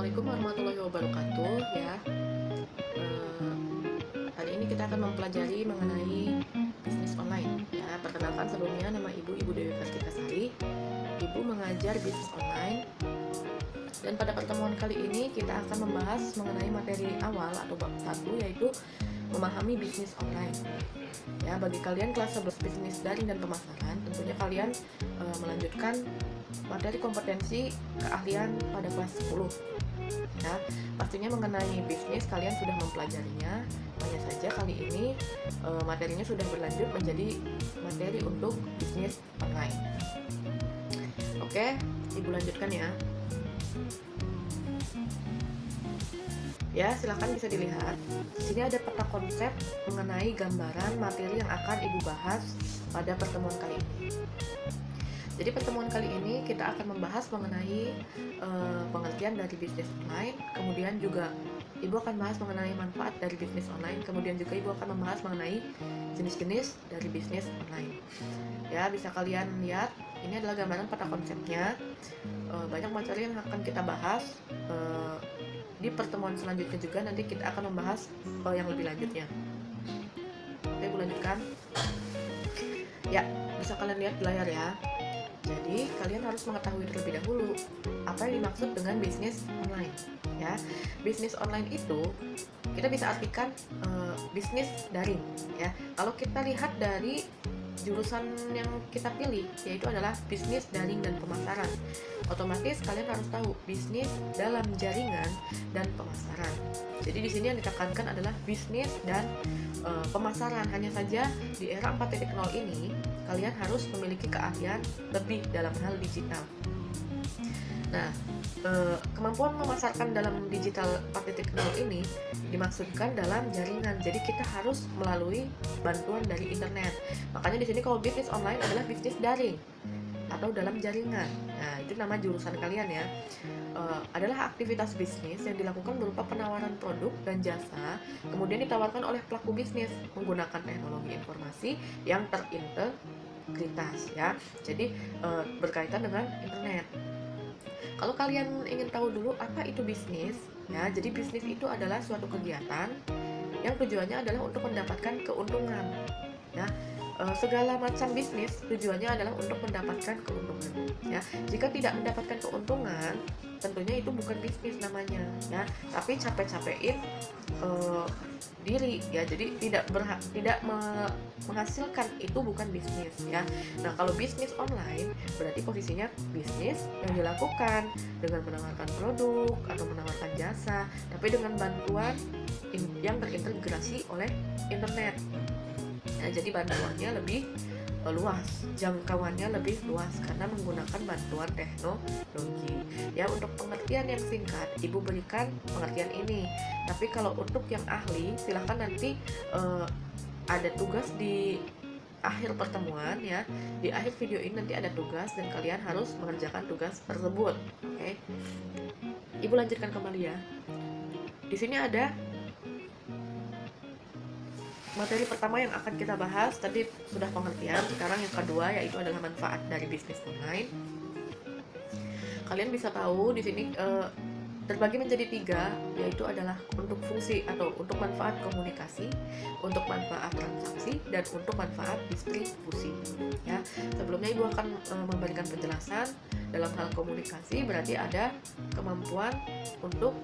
Assalamualaikum warahmatullahi wabarakatuh ya. Eh, Hari ini kita akan mempelajari mengenai bisnis online ya. Perkenalkan sebelumnya, nama Ibu Dewi Kartika Sari. Ibu mengajar bisnis online. Dan pada pertemuan kali ini kita akan membahas mengenai materi awal atau bab 1, yaitu memahami bisnis online. Ya, bagi kalian kelas 11 bisnis daring dan pemasaran, tentunya kalian melanjutkan materi kompetensi keahlian pada kelas 10. Ya, pastinya mengenai bisnis kalian sudah mempelajarinya. Hanya saja kali ini materinya sudah berlanjut menjadi materi untuk bisnis online. Oke, Ibu lanjutkan ya. Ya, silahkan bisa dilihat. Di sini ada peta konsep mengenai gambaran materi yang akan Ibu bahas pada pertemuan kali ini. Jadi pertemuan kali ini kita akan membahas mengenai pengertian dari bisnis online, kemudian juga Ibu akan bahas mengenai manfaat dari bisnis online, kemudian juga Ibu akan membahas mengenai jenis-jenis dari bisnis online. Ya, bisa kalian lihat, ini adalah gambaran peta konsepnya. Banyak materi yang akan kita bahas. Di pertemuan selanjutnya juga nanti kita akan membahas yang lebih lanjutnya. Oke, Ibu lanjutkan. Ya, bisa kalian lihat di layar ya. Jadi, kalian harus mengetahui terlebih dahulu apa yang dimaksud dengan bisnis online. Ya, bisnis online itu kita bisa artikan bisnis daring. Ya, kalau kita lihat dari jurusan yang kita pilih, yaitu adalah bisnis daring dan pemasaran. Otomatis kalian harus tahu bisnis dalam jaringan dan pemasaran. Jadi di sini yang ditekankan adalah bisnis dan pemasaran. Hanya saja di era 4.0 ini kalian harus memiliki keahlian lebih dalam hal digital. Nah, kemampuan memasarkan dalam digital 4.0 ini dimaksudkan dalam jaringan. Jadi kita harus melalui bantuan dari internet. Makanya di sini kalau bisnis online adalah bisnis daring atau dalam jaringan. Nah, itu nama jurusan kalian ya. Adalah aktivitas bisnis yang dilakukan berupa penawaran produk dan jasa, kemudian ditawarkan oleh pelaku bisnis menggunakan teknologi informasi yang terintegritas ya. Jadi berkaitan dengan internet. Kalau kalian ingin tahu dulu apa itu bisnis, ya, jadi bisnis itu adalah suatu kegiatan yang tujuannya adalah untuk mendapatkan keuntungan. Ya, segala macam bisnis tujuannya adalah untuk mendapatkan keuntungan. Ya, jika tidak mendapatkan keuntungan, tentunya itu bukan bisnis namanya. Ya, tapi capek-capekin diri ya, jadi tidak menghasilkan, itu bukan bisnis ya. Nah, kalau bisnis online berarti posisinya bisnis yang dilakukan dengan menawarkan produk atau menawarkan jasa, tapi dengan bantuan yang terintegrasi oleh internet. Nah, jadi bantuannya lebih luas, jangkauannya lebih luas karena menggunakan bantuan teknologi. Ya, untuk pengertian yang singkat, Ibu berikan pengertian ini. Tapi kalau untuk yang ahli, silahkan nanti ada tugas di akhir pertemuan ya. Di akhir video ini nanti ada tugas dan kalian harus mengerjakan tugas tersebut. Oke. Ibu lanjutkan kembali ya. Di sini ada materi pertama yang akan kita bahas, tadi sudah pengertian. Sekarang yang kedua yaitu adalah manfaat dari bisnis online. Kalian bisa tahu di sini terbagi menjadi 3, yaitu adalah untuk fungsi atau untuk manfaat komunikasi, untuk manfaat transaksi, dan untuk manfaat distribusi. Ya, sebelumnya Ibu akan memberikan penjelasan. Dalam hal komunikasi berarti ada kemampuan untuk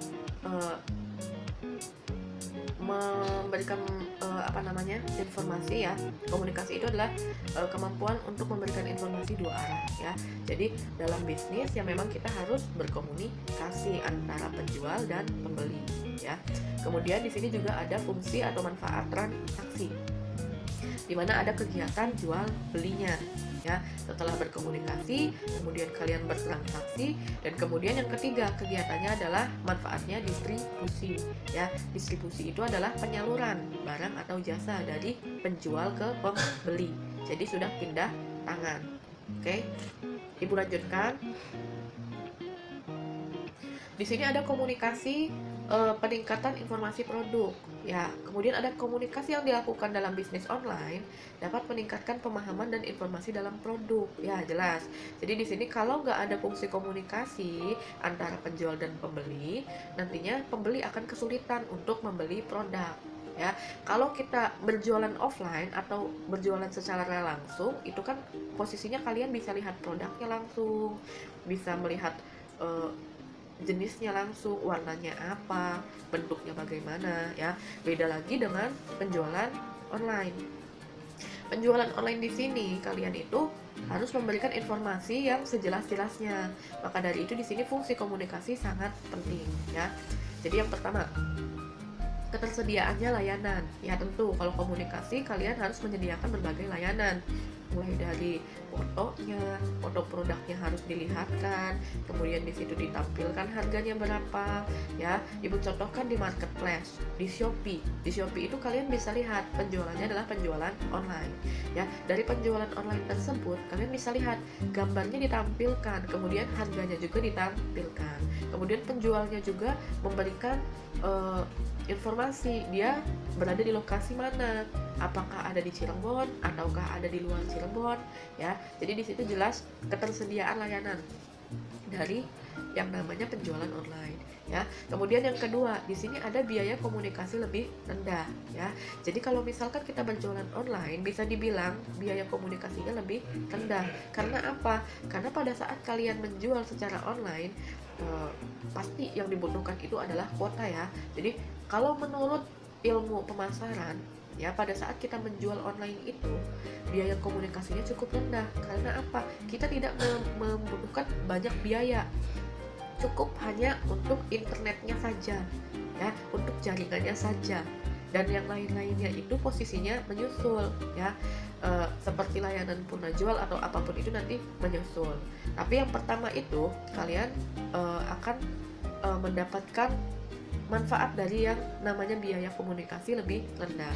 memberikan informasi ya. Komunikasi itu adalah kemampuan untuk memberikan informasi dua arah ya. Jadi dalam bisnis ya memang kita harus berkomunikasi antara penjual dan pembeli ya. Kemudian di sini juga ada fungsi atau manfaat transaksi, di mana ada kegiatan jual belinya ya. Setelah berkomunikasi, kemudian kalian bertransaksi, dan kemudian yang ketiga kegiatannya adalah manfaatnya distribusi ya. Distribusi itu adalah penyaluran barang atau jasa dari penjual ke pembeli. Jadi sudah pindah tangan. Oke. Ibu lanjutkan. Di sini ada komunikasi peningkatan informasi produk. Ya, kemudian ada komunikasi yang dilakukan dalam bisnis online dapat meningkatkan pemahaman dan informasi dalam produk. Ya, jelas. Jadi di sini kalau nggak ada fungsi komunikasi antara penjual dan pembeli, nantinya pembeli akan kesulitan untuk membeli produk. Ya, kalau kita berjualan offline atau berjualan secara langsung, itu kan posisinya kalian bisa lihat produknya langsung, bisa melihat eh, jenisnya langsung, warnanya apa, bentuknya bagaimana, ya. Beda lagi dengan penjualan online. Penjualan online di sini kalian itu harus memberikan informasi yang sejelas-jelasnya. Maka dari itu di sini fungsi komunikasi sangat penting, ya. Jadi yang pertama, ketersediaannya layanan. Ya tentu kalau komunikasi kalian harus menyediakan berbagai layanan, mulai dari fotonya, foto produknya harus dilihatkan, kemudian di situ ditampilkan harganya berapa, ya. Ibu contohkan di marketplace, di Shopee. Di Shopee itu kalian bisa lihat penjualannya adalah penjualan online, ya. Dari penjualan online tersebut kalian bisa lihat gambarnya ditampilkan, kemudian harganya juga ditampilkan. Kemudian penjualnya juga memberikan informasi dia berada di lokasi mana, apakah ada di Cirebon ataukah ada di luar Cirebon, ya. Jadi di situ jelas ketersediaan layanan dari yang namanya penjualan online, ya. Kemudian yang kedua, di sini ada biaya komunikasi lebih rendah, ya. Jadi kalau misalkan kita berjualan online, bisa dibilang biaya komunikasinya lebih rendah. Karena apa? Karena pada saat kalian menjual secara online, pasti yang dibutuhkan itu adalah kuota, ya. Jadi kalau menurut ilmu pemasaran, ya, pada saat kita menjual online itu biaya komunikasinya cukup rendah. Karena apa? Kita tidak membutuhkan banyak biaya, cukup hanya untuk internetnya saja, ya, untuk jaringannya saja, dan yang lain-lainnya itu posisinya menyusul, ya. Seperti layanan purna jual atau apapun itu nanti menyusul. Tapi yang pertama itu kalian akan mendapatkan manfaat dari yang namanya biaya komunikasi lebih rendah.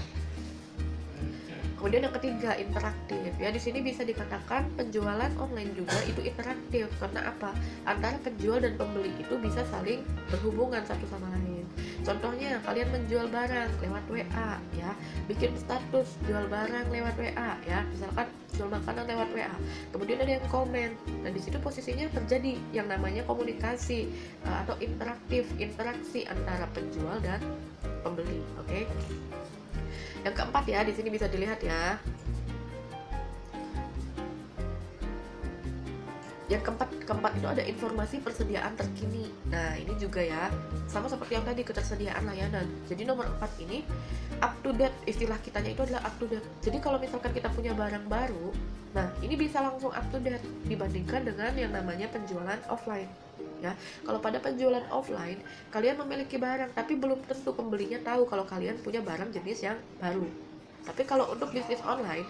Kemudian yang ketiga, interaktif. Ya, di sini bisa dikatakan penjualan online juga itu interaktif. Karena apa? Antara penjual dan pembeli itu bisa saling berhubungan satu sama lain. Contohnya, kalian menjual barang lewat WA, ya. Bikin status jual barang lewat WA, ya. Misalkan jual makanan lewat WA. Kemudian ada yang komen. Nah, di situ posisinya terjadi yang namanya komunikasi atau interaksi antara penjual dan pembeli, oke? Yang keempat, ya, di sini bisa dilihat, ya. Yang keempat itu ada informasi persediaan terkini. Nah, ini juga, ya, sama seperti yang tadi, ketersediaan layanan. Jadi nomor 4 ini up to date, istilah kitanya itu adalah up to date. Jadi kalau misalkan kita punya barang baru, nah ini bisa langsung up to date dibandingkan dengan yang namanya penjualan offline, ya. Kalau pada penjualan offline kalian memiliki barang tapi belum tentu pembelinya tahu kalau kalian punya barang jenis yang baru. Tapi kalau untuk bisnis online,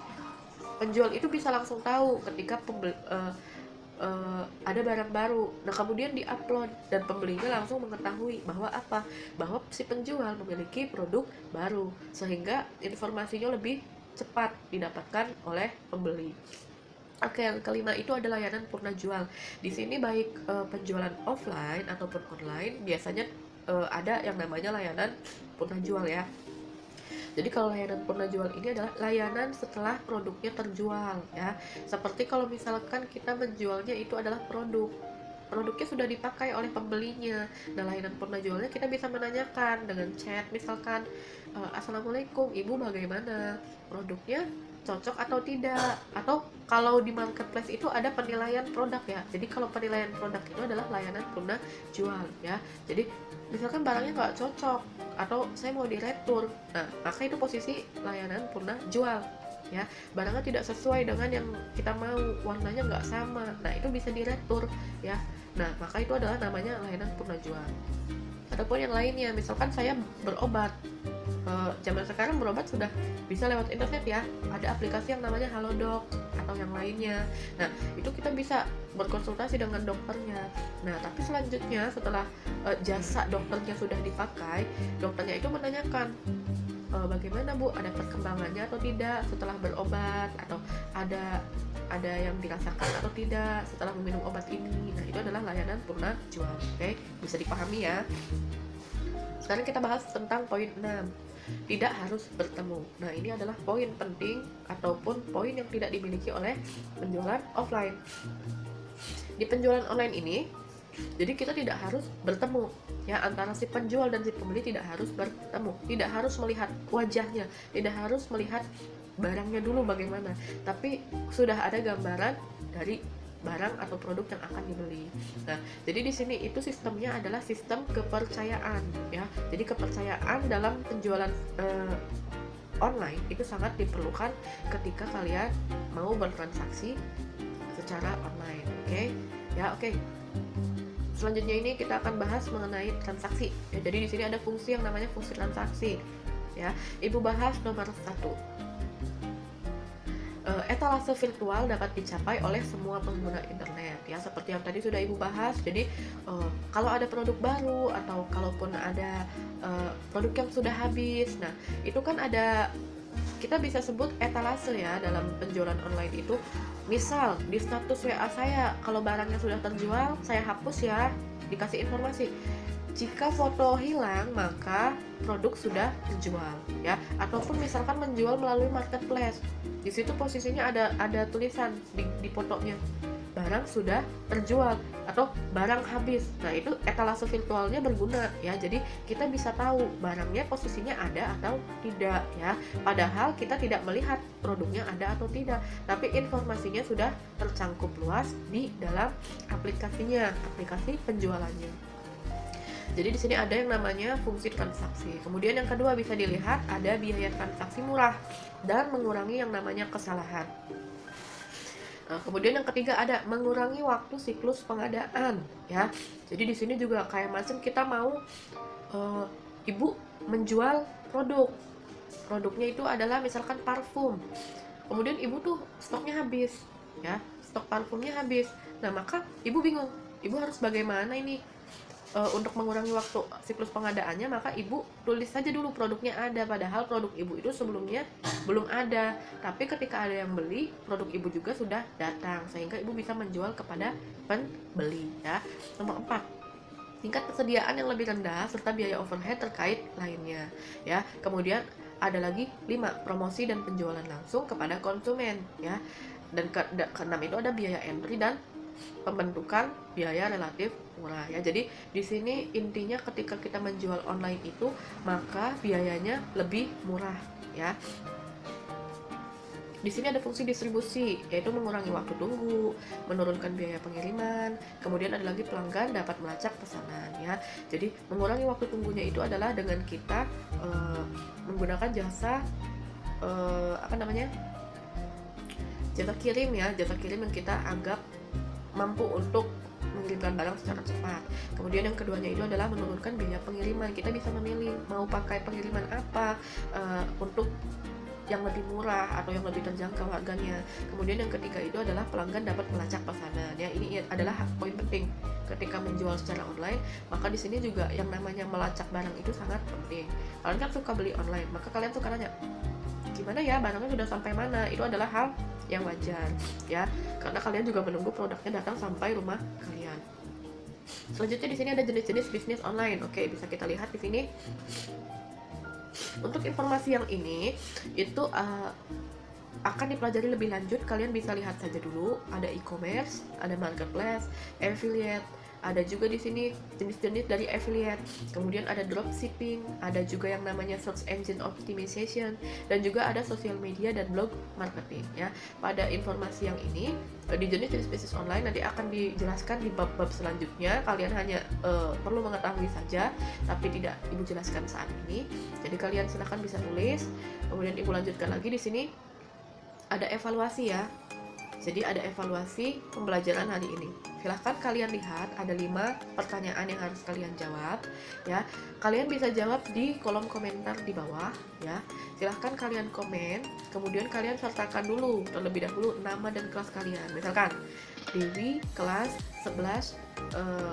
penjual itu bisa langsung tahu ketika ada barang baru. Nah, kemudian diupload dan pembelinya langsung mengetahui bahwa apa? Bahwa si penjual memiliki produk baru, sehingga informasinya lebih cepat didapatkan oleh pembeli. Oke, yang kelima itu adalah layanan purna jual. Di sini baik penjualan offline ataupun online biasanya ada yang namanya layanan purna jual, ya. Jadi kalau layanan purna jual ini adalah layanan setelah produknya terjual, ya. Seperti kalau misalkan kita menjualnya itu adalah produknya sudah dipakai oleh pembelinya. Nah, layanan purna jualnya kita bisa menanyakan dengan chat, misalkan Assalamualaikum Ibu, bagaimana produknya, cocok atau tidak. Atau kalau di marketplace itu ada penilaian produk, ya. Jadi kalau penilaian produk itu adalah layanan purna jual, ya. Jadi misalkan barangnya nggak cocok atau saya mau diretur, nah maka itu posisi layanan purna jual, ya. Barangnya tidak sesuai dengan yang kita mau, warnanya nggak sama, nah itu bisa diretur, ya. Nah, maka itu adalah namanya layanan purna jual. Ataupun yang lainnya, misalkan saya berobat, zaman sekarang berobat sudah bisa lewat internet, ya. Ada aplikasi yang namanya Halodoc atau yang lainnya. Nah, itu kita bisa berkonsultasi dengan dokternya. Nah, tapi selanjutnya setelah jasa dokternya sudah dipakai, dokternya itu menanyakan bagaimana Bu, ada perkembangannya atau tidak setelah berobat, atau ada yang dirasakan atau tidak setelah meminum obat ini. Nah, itu adalah layanan purna jual. Oke, bisa dipahami ya. Sekarang kita bahas tentang poin 6. Tidak harus bertemu. Nah, ini adalah poin penting ataupun poin yang tidak dimiliki oleh penjualan offline. Di penjualan online ini, jadi kita tidak harus bertemu ya, antara si penjual dan si pembeli tidak harus bertemu, tidak harus melihat wajahnya, tidak harus melihat barangnya dulu bagaimana, tapi sudah ada gambaran dari barang atau produk yang akan dibeli. Nah, jadi di sini itu sistemnya adalah sistem kepercayaan ya. Jadi kepercayaan dalam penjualan online itu sangat diperlukan ketika kalian mau bertransaksi secara online. Oke. Selanjutnya ini kita akan bahas mengenai transaksi. Ya, jadi di sini ada fungsi yang namanya fungsi transaksi. Ya, Ibu bahas nomor 1. Etalase virtual dapat dicapai oleh semua pengguna internet ya, seperti yang tadi sudah Ibu bahas. Jadi kalau ada produk baru atau kalaupun ada produk yang sudah habis, nah itu kan ada, kita bisa sebut etalase ya dalam penjualan online itu. Misal di status WA saya, kalau barangnya sudah terjual, saya hapus ya, dikasih informasi. Jika foto hilang, maka produk sudah terjual ya. Ataupun misalkan menjual melalui marketplace, di situ posisinya ada tulisan di fotonya, barang sudah terjual atau barang habis. Nah, itu etalase virtualnya berguna ya. Jadi kita bisa tahu barangnya posisinya ada atau tidak ya. Padahal kita tidak melihat produknya ada atau tidak, tapi informasinya sudah tercangkup luas di dalam aplikasinya, aplikasi penjualannya. Jadi di sini ada yang namanya fungsi transaksi. Kemudian yang kedua bisa dilihat ada biaya transaksi murah dan mengurangi yang namanya kesalahan. Nah, kemudian yang ketiga ada mengurangi waktu siklus pengadaan ya. Jadi di sini juga kayak macam kita mau Ibu menjual produknya itu adalah misalkan parfum. Kemudian Ibu tuh stoknya habis ya, stok parfumnya habis. Nah, maka Ibu bingung, Ibu harus bagaimana ini? Untuk mengurangi waktu siklus pengadaannya, maka Ibu tulis saja dulu produknya ada, padahal produk Ibu itu sebelumnya belum ada, tapi ketika ada yang beli, produk Ibu juga sudah datang, sehingga Ibu bisa menjual kepada pembeli ya. Nomor 4, tingkat kesediaan yang lebih rendah serta biaya overhead terkait lainnya ya. Kemudian ada lagi 5, promosi dan penjualan langsung kepada konsumen ya. Dan ke-6 itu ada biaya entry dan pembentukan biaya relatif murah ya. Jadi di sini intinya ketika kita menjual online itu, maka biayanya lebih murah ya. Di sini ada fungsi distribusi, yaitu mengurangi waktu tunggu, menurunkan biaya pengiriman. Kemudian ada lagi pelanggan dapat melacak pesanan ya. Jadi mengurangi waktu tunggunya itu adalah dengan kita menggunakan jasa jasa kirim ya, jasa kirim yang kita anggap mampu untuk mengirimkan barang secara cepat. Kemudian yang keduanya itu adalah menurunkan biaya pengiriman. Kita bisa memilih mau pakai pengiriman apa untuk yang lebih murah atau yang lebih terjangkau harganya. Kemudian yang ketiga itu adalah pelanggan dapat melacak pesanan ya. Ini adalah poin penting ketika menjual secara online. Maka di sini juga yang namanya melacak barang itu sangat penting. Kalian kan suka beli online, maka kalian suka nanya, gimana ya barangnya sudah sampai mana? Itu adalah hal yang wajar ya, karena kalian juga menunggu produknya datang sampai rumah kalian. Selanjutnya di sini ada jenis-jenis bisnis online. Oke, bisa kita lihat di sini. Untuk informasi yang ini itu akan dipelajari lebih lanjut, kalian bisa lihat saja dulu. Ada e-commerce, ada marketplace, affiliate, ada juga di sini jenis-jenis dari affiliate. Kemudian ada dropshipping, ada juga yang namanya search engine optimization, dan juga ada social media dan blog marketing ya. Pada informasi yang ini di jenis-jenis bisnis online nanti akan dijelaskan di bab-bab selanjutnya. Kalian hanya perlu mengetahui saja, tapi tidak Ibu jelaskan saat ini. Jadi kalian silahkan bisa tulis. Kemudian Ibu lanjutkan lagi di sini. Ada evaluasi ya. Jadi ada evaluasi pembelajaran hari ini. Silahkan kalian lihat, ada 5 pertanyaan yang harus kalian jawab ya. Kalian bisa jawab di kolom komentar di bawah ya. Silahkan kalian komen, kemudian kalian sertakan dulu terlebih dahulu nama dan kelas kalian. Misalkan Dewi kelas 11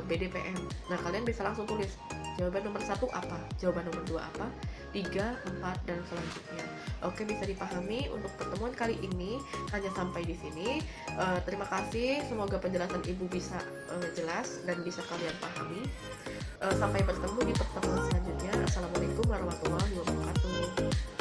BDPM. Nah, kalian bisa langsung tulis jawaban nomor 1 apa, jawaban nomor 2 apa, 3, 4, dan selanjutnya. Oke, bisa dipahami untuk pertemuan kali ini hanya sampai di sini. Terima kasih, semoga penjelasan Ibu bisa jelas dan bisa kalian pahami. Sampai bertemu di pertemuan selanjutnya. Assalamualaikum warahmatullahi wabarakatuh.